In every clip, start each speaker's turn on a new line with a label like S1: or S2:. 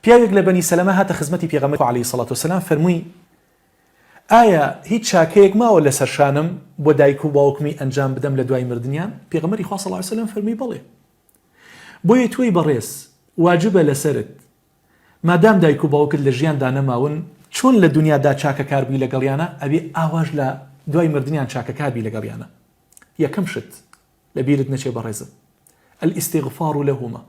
S1: پیاوێک لە بەنی سەلەمە هاتە خزمەتی پێغەمبەر عەلەیهی سەڵات وسەلام فەرمووی ئایا هیچ چاکەیەک ماوە لەسەر شانم بۆ دایک و باوکمی ئەنجام بدەم لە دوای مردنیان؟ پێغەمبەری خوا صلی الله علیه وسلم فەرمووی بەڵێ. بۆیە توی بەڕێز واجبە لەسرت مادام دایک و باوکت لە ژیاندا نەماون چۆن لە دنیادا چاکەکار بی لەگەڵیانە ئەبێ ئاواش لە دوای مردنیان چاکەکار بی لەگەڵیانە. یەکەم شت لە بیرت نەچێ بەڕێزم الاستغفار لهما.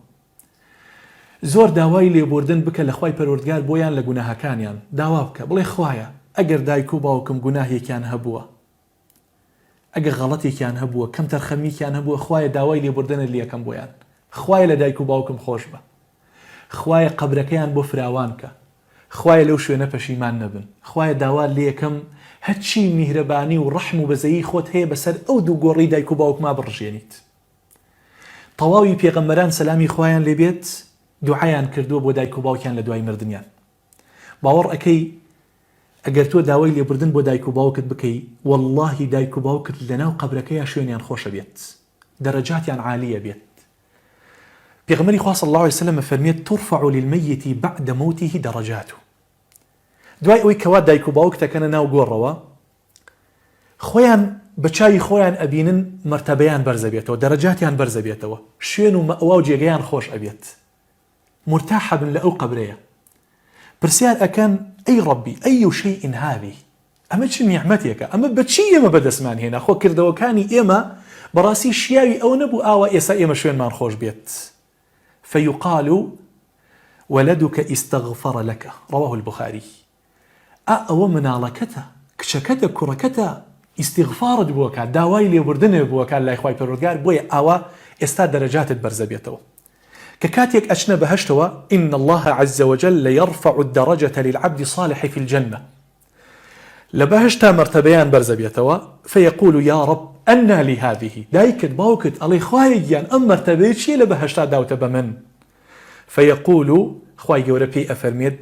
S1: زۆر داوای لێبوردن بکە لە خوای پەروەردگار بۆیان لە گوناهەکانیان داوا بکە بڵێ خوایە ئەگەر دایک و باوکم گوناهێکیان هەبووە ئەگەر غەڵەتێکیان هەبووە کەم تەرخەمیکیان هەبووە خوایە داوای لێبوردنت لێ یەکەم بۆیان. خوایە لە دایک و باوکم خۆش بە، خوایە قەبرەکەیان بۆ فراوان کە، خوایە لەو شوێنە پەشیمان نەبن، خوایە داوا لێ یەکەم هەرچی میهرەبانی و ڕەحم و بەزەیی خۆت هەیە بەسەر ئەو دوو گۆڕی دایک و باوکما بڕژێنیت. تەواوی پێغەمبەران سەلامی خوایان لێبێت دوعایان کردووە بۆ دایک و باوکیان لە دوای مردنیان. باوەڕ ئەکەی ئەگەر تۆ داوای لێبوردن بۆ دایک و باوکت بکەی واللهی دایک و باوکت لەناو قەبرەکەیان شوێنیان خۆشە بێت، دەرەجاتیان عالیە بێت. پێغەمبەری خوا صلی الله علیه وسلم فەرمێت ترفع للميت بعد موته درجاته. دوای ئەوەی کەوا دایک و باوک دەکەنە ناو گۆڕەوە خۆیان بە چاوی خۆیان ئەبینن مرتبەیان بەرزە بێتەوە، دەرەجاتیان بەرزە بێتەوە، شوێن و مەئوا و جێگەیان خۆش ئەبێت، مرتاح بن لە ئەو قەبرەیە. پرسیار ئەکەن ئەی ڕەبی ئەی شەیئین هاذی، ئەمە چ نیعمەتێکە، ئەمە بەچی ئێمە بەدەستمان هێنا؟ خۆ کردەوەکانی ئێمە بەڕاستی شیاوی ئەو نەبوو ئاوا ئێستا ئێمە شوێنمان خۆش بێت. فيقال ولدك استغفر لك رواه البخاري. ئەوە مناڵەکەتە کچەکەتە کوڕەکەتە ئیستیغفارت بووەکە داوای لێبوردنێ بووەکە لای خوای پەروەردگار بۆیە ئاوا ئێستا دەرەجاتت بەرزە بێتەوە کە کاتێک ئەچنە بەهەشتەوە إن الله عز وجل يرفع الدرجة للعبد الصالح في الجنة. لبهشتا مرتبيان برزە بێتەوە فيقول يا رب أنى لي هذه، دایکت باوکت ئەڵێ خوایە گیان ئەم مرتبەیە چیە لە بەهشتا داوتە بە من؟ فيقول خوای گەورە پێی ئەفەرمێت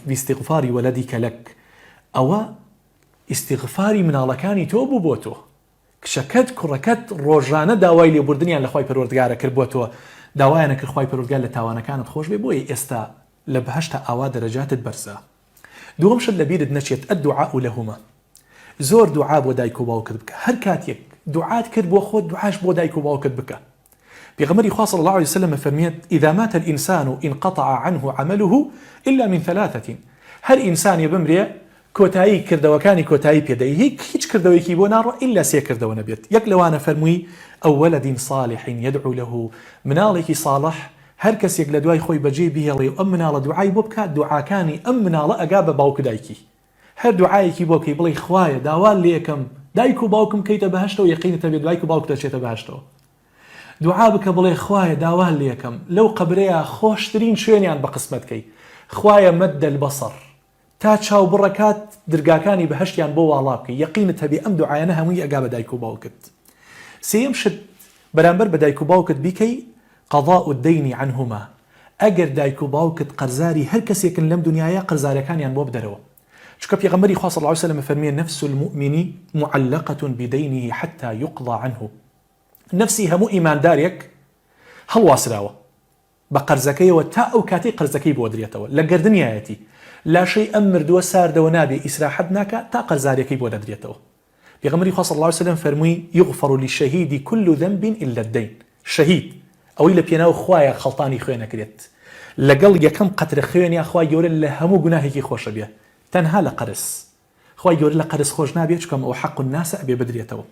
S1: باستغفار ولدك لك، ئەوە ئیستیغفاری مناڵەکانی تۆ بوو بۆ تۆ، کچەکەت کوڕەکەت ڕۆژانە داوای لێبوردنیان لە خوای پەروەردگارە کرد بۆ تۆ، داوایانە کرد خوای پەروەردگار لە تاوانەکانت خۆش بێ، بۆیە ئێستا لە بەهشتا ئاوا دەرەجاتت بەرزە. دووەم شت لە بیرت نەچێت الدعاء لهما. زۆر دوعا بۆ دایک و باوکت بکە، هەر کاتێک دوعات کرد بۆ خۆت دوعاش بۆ دایک و باوکت بکە. پێغەمبەری خوا صلی الله عليه وسلم فەرمێت إذا مات الإنسان انقطع عنه عمله إلا من ثلاثة. هەر ئینسانی بمرێ کۆتایی کردەوەکانی کۆتایی پێدەی، هیچ کردەوەیەکی بۆ ناڕۆ إلا سێ کردەوە نەبێت. یەک لەوانە فەرمووی ئەو ولد صالح يدعو له، مناڵێکی صالح هەر کەسێک لە دوای خۆی بەجێ بهێڵێ و ئەم مناڵە دوعای بۆ بکات، دوعاکانی ئەم مناڵە ئەگا بە باوک دایکی، هەر دوعایەکی بۆ بکەی بڵێ خوایە داوا لێ یەکەم دایک و باوکم کەیتە بەهشتەوە، یەقینت هەبێت دایک و باوک دەچێتە بەهشتەوە. دوعا بکە بڵێ خوایە داوا لێ یەکەم لەو قەبرەیە خۆشترین شوێنیان بە قسمەت کەی، خوایە مەد البەصەر تا چاو بڕەکات درگاکانی بەهشتیان بۆ واڵا بکەی، یەقینت هەبێ ئەم دوعایانە هەمووی ئەگا بە دایک و باوکت. سێیەم شت بەرامبەر بە دایک و باوکت بیکەی قەضاء الدەین عنهما. ئەگەر دایک و باوکت قەرزاری هەر کەسێکن لەم دنیاە قەرزارەکانیان بۆ بدەرەوە، چونکە پێغەمبەری خوا صلی الله عليه وسلم فەرمێ نفس المؤمن معلقة بدينه حتى يقضى عنه. نفسی هەموو ئیماندارێک هەڵواسراوە بە قەرزەکەیەوە تا ئەو کاتەی قەرزەکەی بۆ درێتەوە، لە گەردنیایەتی لاشەی ئەم مردووە ساردەوە نابێ ئیسراحەت ناکە تا قەرزارەکەی بۆ دەدرێتەوە. پێغەمبەری خوا صلی الله عليه وسلم فەرمووی يغفر للشهيد كل ذنب إلا الدين. شەهید ئەوەی لە پێناو خوایە خەڵتانی خوێ نەکرێت، لەگەڵ یەکەم قەترە خوێنیا خوای گەورە لە هەموو گوناهێکی خۆشە بێ، تەنها لە قەرز. خوای گەورە لە قەرز خۆش نابێت چکەم ئەو حەق الناس ئەبێ بدرێتەوە.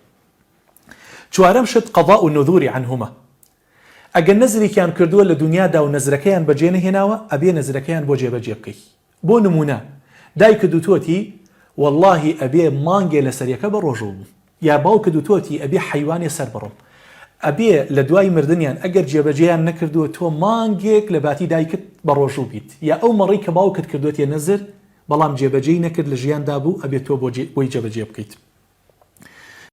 S1: چوارەم شت قەضاء النذور عنهما. ئەگەر نەزرێکیان کردووە لە دنیادا و نەزرەکەیان بەجێ نەهێناوە ئەبێ نەزرەکەیان بۆ جێبەجێ بکەی. بۆ نمونە دایکت دوتوەتی واللهی ئەبێ مانگێ لە سەریەکە بە ڕۆژوو بوو، یا باوکت دوتوەتی ئەبێ حەیوانێ سەر بڕم، ئەبێ لە دوای مردنیان ئەگەر جێبەجێیان نەکردووە تۆ مانگێک لە باتی دایکت بە ڕۆژوو بیت، یا ئەو مەڕی کە باوکت کردوێتە نەزر بەڵام جێبەجێی نەکرد لە ژیاندا بوو ئەبێت تۆ بۆی جێبەجێ بکەیت.